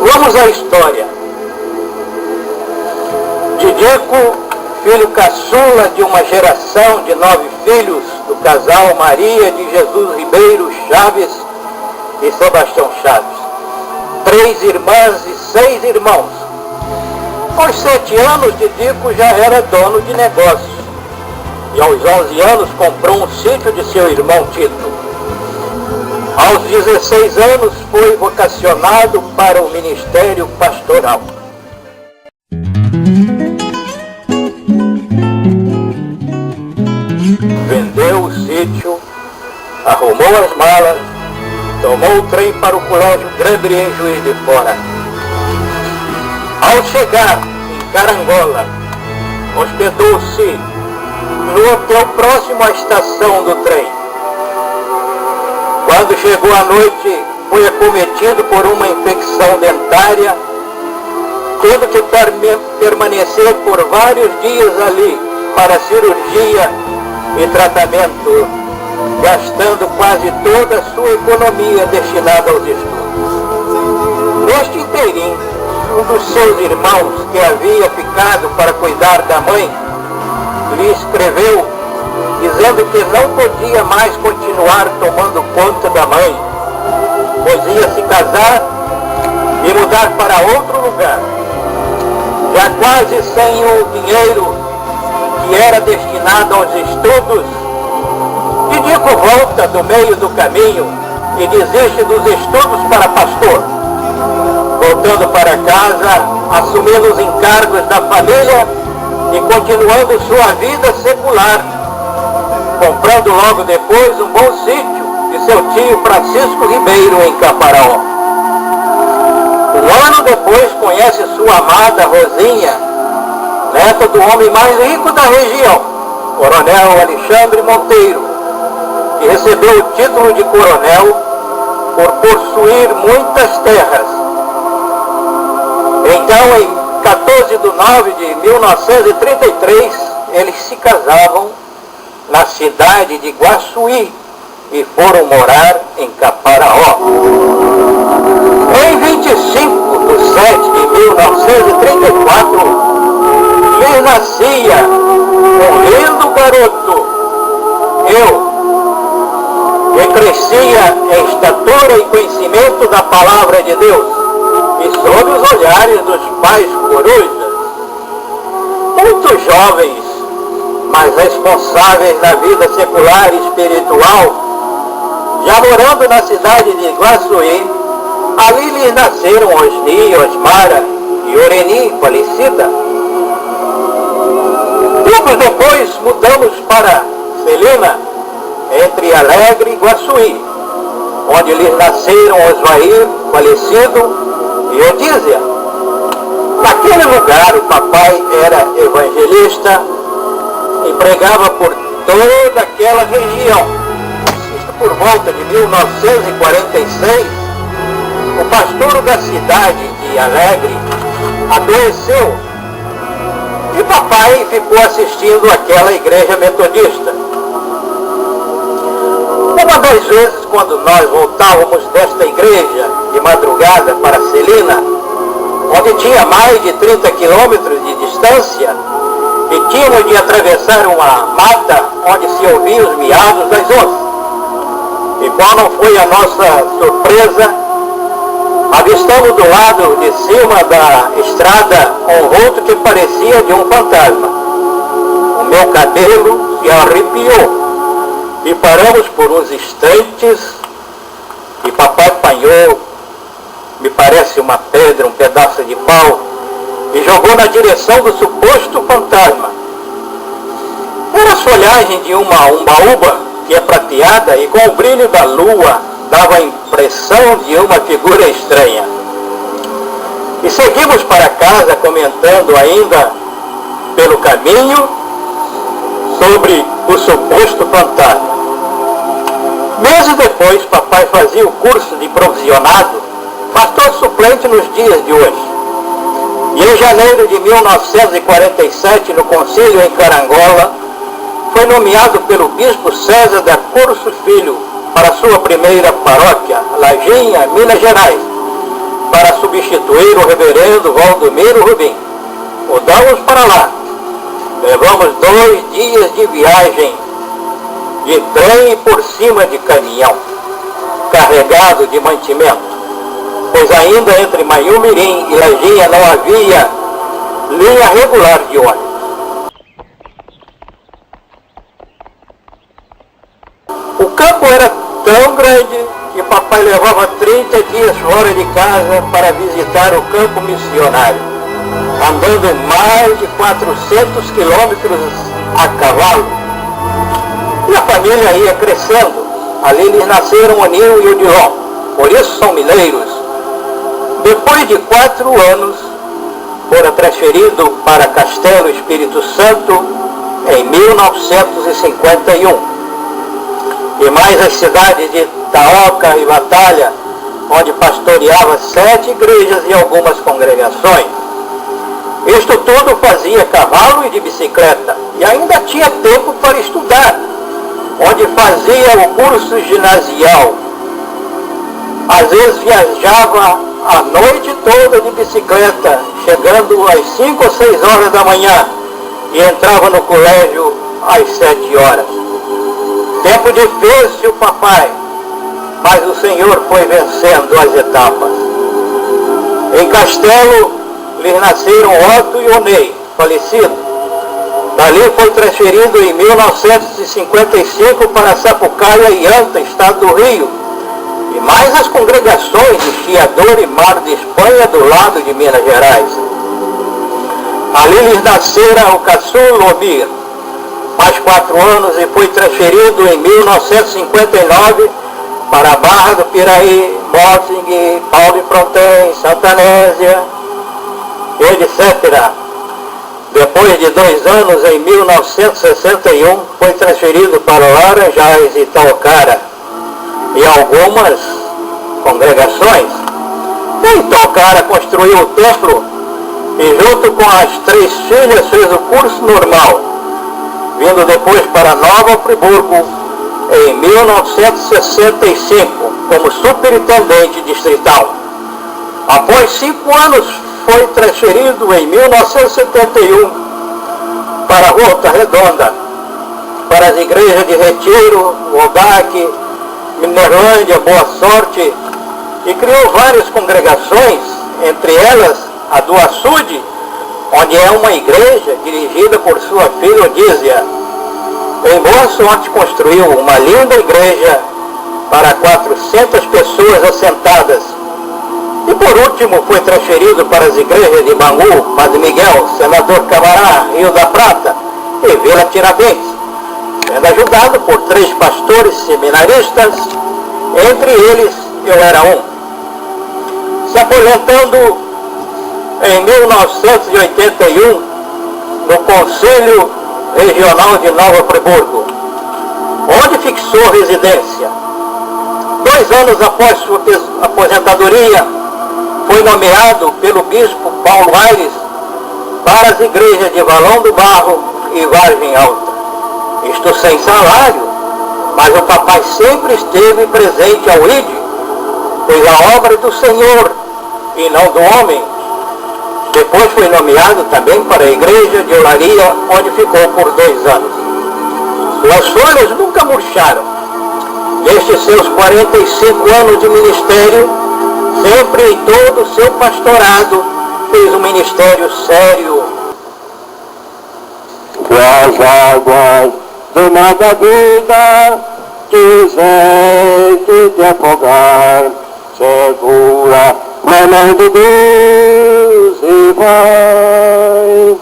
Vamos à história. Didico, filho caçula de uma geração de 9 filhos do casal Maria de Jesus Ribeiro Chaves e Sebastião Chaves. 3 irmãs e 6 irmãos. Aos 7 anos, Didico já era dono de negócio. E aos 11 anos comprou um sítio de seu irmão Tito. Aos 16 anos foi vocacionado para o ministério pastoral. Vendeu o sítio, arrumou as malas, tomou o trem para o colégio Gregory em Juiz de Fora. Ao chegar em Carangola, hospedou-se no hotel próximo à estação do trem. Quando chegou à noite, foi acometido por uma infecção dentária, tendo que permanecer por vários dias ali para cirurgia e tratamento, gastando quase toda a sua economia destinada aos estudos. Neste inteirinho, um dos seus irmãos, que havia ficado para cuidar da mãe, lhe escreveu dizendo que não podia mais continuar tomando conta da mãe, pois ia se casar e mudar para outro lugar. Já quase sem o dinheiro que era destinado aos estudos, Didico volta do meio do caminho e desiste dos estudos para pastor, voltando para casa, assumindo os encargos da família e continuando sua vida secular, comprando logo depois um bom sítio de seu tio Francisco Ribeiro em Caparaó. Um ano depois conhece sua amada Rosinha, neta do homem mais rico da região, Coronel Alexandre Monteiro, que recebeu o título de coronel por possuir muitas terras. Então, em 14 de nove de 1933, eles se casavam na cidade de Guaçuí e foram morar em Caparaó. Em 25 de 7 de 1934, lhe nascia um lindo garoto, que crescia em estatura e conhecimento da palavra de Deus e sob os olhares dos pais corujas. Muitos jovens, mas responsáveis na vida secular e espiritual, já morando na cidade de Guaçuí, ali lhes nasceram Osni, Osmara e Oreni, falecida. Tempos depois mudamos para Celina, entre Alegre e Guaçuí, onde lhes nasceram Osvair, falecido, e Odísia. Naquele lugar o papai era evangelista e pregava por toda aquela região. Por volta de 1946, o pastor da cidade de Alegre adoeceu e papai ficou assistindo àquela igreja metodista. Uma das vezes, quando nós voltávamos desta igreja de madrugada para Celina, onde tinha mais de 30 quilômetros de distância, e tínhamos de atravessar uma mata onde se ouviam os miados das onças. E qual não foi a nossa surpresa, avistamos do lado de cima da estrada um vulto que parecia de um fantasma. O meu cabelo se arrepiou e paramos por uns instantes e papai apanhou, me parece uma pedra, um pedaço de pau, e jogou na direção do suposto fantasma. Era a folhagem de uma umbaúba, que é prateada e com o brilho da lua dava a impressão de uma figura estranha. E seguimos para casa comentando ainda pelo caminho sobre o suposto fantasma. Meses depois, papai fazia o curso de provisionado, pastor suplente nos dias de hoje. E em janeiro de 1947, no concílio em Carangola, foi nomeado pelo bispo César da Curso Filho para sua primeira paróquia, Lajinha, Minas Gerais, para substituir o reverendo Valdomiro Rubim. Mudamos para lá. Levamos 2 dias de viagem, de trem e por cima de caminhão, carregado de mantimento, pois ainda entre Manhumirim e Lajinha não havia linha regular de ônibus. O campo era tão grande que papai levava 30 dias fora de casa para visitar o campo missionário, andando mais de 400 quilômetros a cavalo. E a família ia crescendo. Ali lhes nasceram o Nil e o Dilon, por isso são mineiros. Depois de 4 anos, fora transferido para Castelo Espírito Santo em 1951. E mais as cidades de Taoca e Batalha, onde pastoreava 7 igrejas e algumas congregações. Isto tudo fazia a cavalo e de bicicleta, e ainda tinha tempo para estudar, onde fazia o curso ginasial. Às vezes viajava a noite toda de bicicleta, chegando às 5 ou 6 horas da manhã, e entrava no colégio às 7 horas. Tempo difícil, papai, mas o Senhor foi vencendo as etapas. Em Castelo, lhes nasceram Otto e Onei, falecido. Dali foi transferido em 1955 para Sapucaia e Anta, estado do Rio, e mais as congregações de Chiador e Mar de Espanha, do lado de Minas Gerais. Ali lhes nascera o caçula Lomir, mais 4 anos, e foi transferido em 1959 para a Barra do Piraí, Mossing, Paulo e Fronten, Santanésia, etc. Depois de 2 anos, em 1961, foi transferido para Laranjais e Itaocara e algumas congregações. Em Itaocara construiu o templo e junto com as 3 filhas fez o curso normal, vindo depois para Nova Friburgo em 1965 como superintendente distrital. Após 5 anos, foi transferido em 1971 para Volta Redonda, para as igrejas de Retiro, Wodak, Minerlândia, Boa Sorte, e criou várias congregações, entre elas a do Açude, onde é uma igreja dirigida por sua filha Odísia. Em Boa Sorte construiu uma linda igreja para 400 pessoas assentadas. E por último foi transferido para as igrejas de Bangu, Padre Miguel, Senador Camará, Rio da Prata e Vila Tiradentes, sendo ajudado por 3 pastores seminaristas, entre eles eu era um. Se aposentando em 1981 no Conselho Regional de Nova Friburgo, onde fixou residência. 2 anos após sua aposentadoria, foi nomeado pelo bispo Paulo Aires para as igrejas de Valão do Barro e Vargem Alta. Isto sem salário, mas o papai sempre esteve presente ao ID, pois a obra é do Senhor e não do homem. Depois foi nomeado também para a igreja de Olaria, onde ficou por 2 anos. Suas folhas nunca murcharam. Nestes seus 45 anos de ministério, sempre em todo o seu pastorado, fez um ministério sério. Que as águas do mar da vida quiseste te afogar, segura na mão de Deus e vai.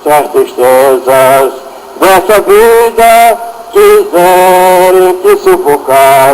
Se as tristezas dessa vida quiserem te sufocar,